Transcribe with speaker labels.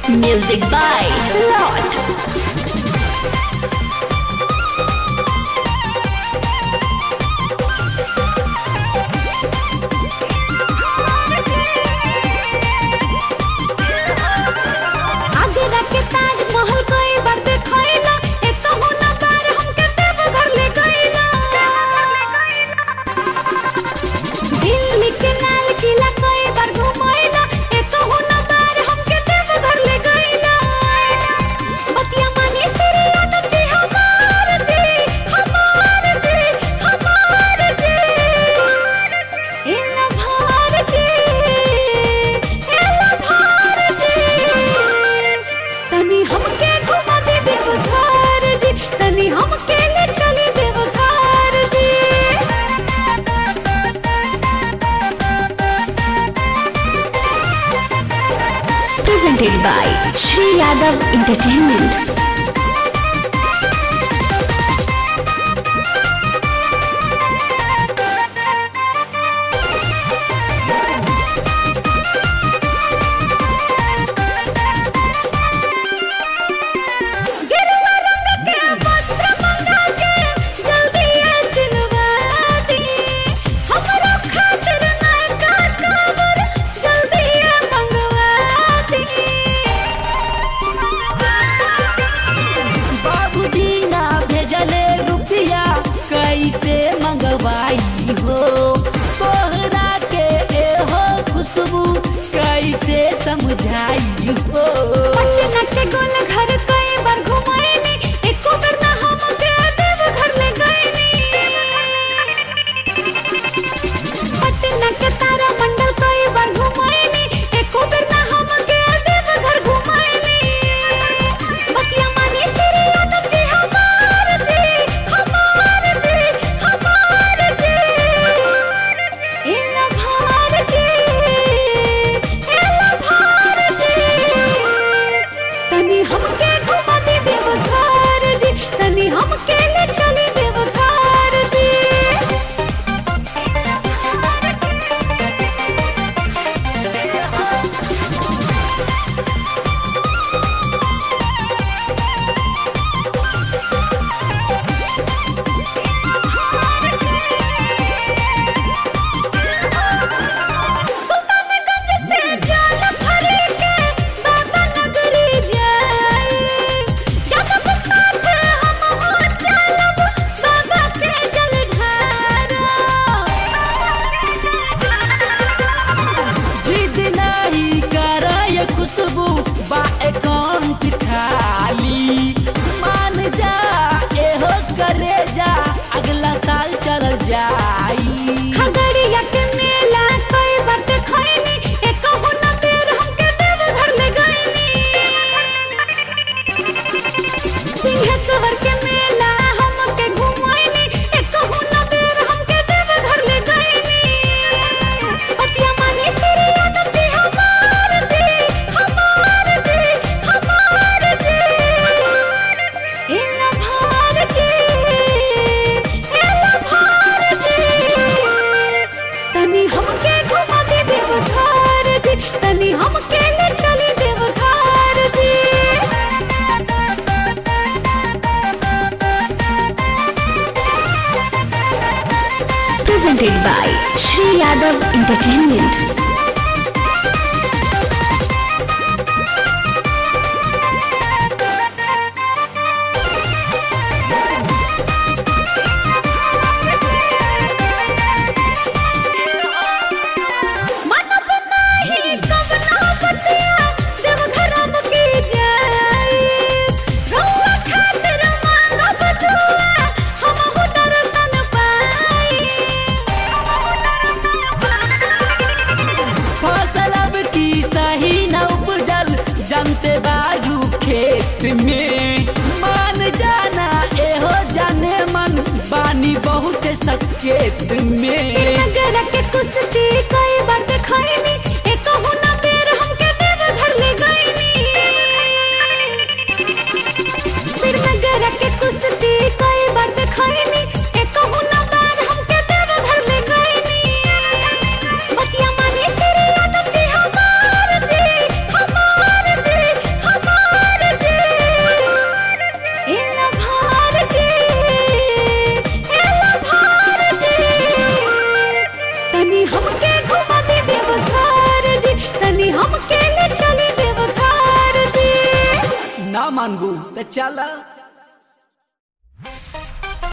Speaker 1: Music by Lot. Presented by Shri Yadav Entertainment.
Speaker 2: समझाई हो
Speaker 3: पटना के गोल घर कई बार घुमाईनी एको बेर ना हम के देव घर ले गईनी पटना के तारा मंडल कई बार घुमाईनी एको बेर ना हम के देव घर घुमाईनी बतिया मानी सिरी यादव जी हमार जी हमार जी हमार जी इला भार जी तनी हमके घुमा दे देव घर जी तनी हमके ले चली देव घर जी सुल्तानगंज से जल भर के बाबा नगरी जाए जब साथ हम हो चलब बाबा के जल ढारो
Speaker 2: जिद नहीं कराय खुशबू बा अकाउंट खाली मान जा एहो करे जा अगला साल चल जाई
Speaker 3: खगड़िया के मेला कई बार देखैनी एकहु न बेर हमके देव घर ले गईनी सिंहेश्वर के मेला हमके घुमाईनी एकहु न बेर हमके देव घर ले गईनी पतिया मानी सिरी यादव जी हमार जी हमार जी हमार जी इला भार जी तनी हमके घुमा दे देव घर जी तनी हमके ले चली देव घर जी
Speaker 1: Presented by Shri Yadav Entertainment.
Speaker 3: मनब नाही कवना बतिया देव घर अब की जाई रउआ खातिर मांगब दुआ हमहु दर्शन पाई
Speaker 2: फसल अब की सही न उपजल जानते बाजू खेत में मान जाना एहो जाने मन बानी बहुत सकेत में
Speaker 3: नगर के कुश्ती कई बार देखैनी एकहु न बेर हमके देव घर ले गईनी नगर के कुश्ती कई बार देखैनी एकहु न
Speaker 2: मानबू तो चला।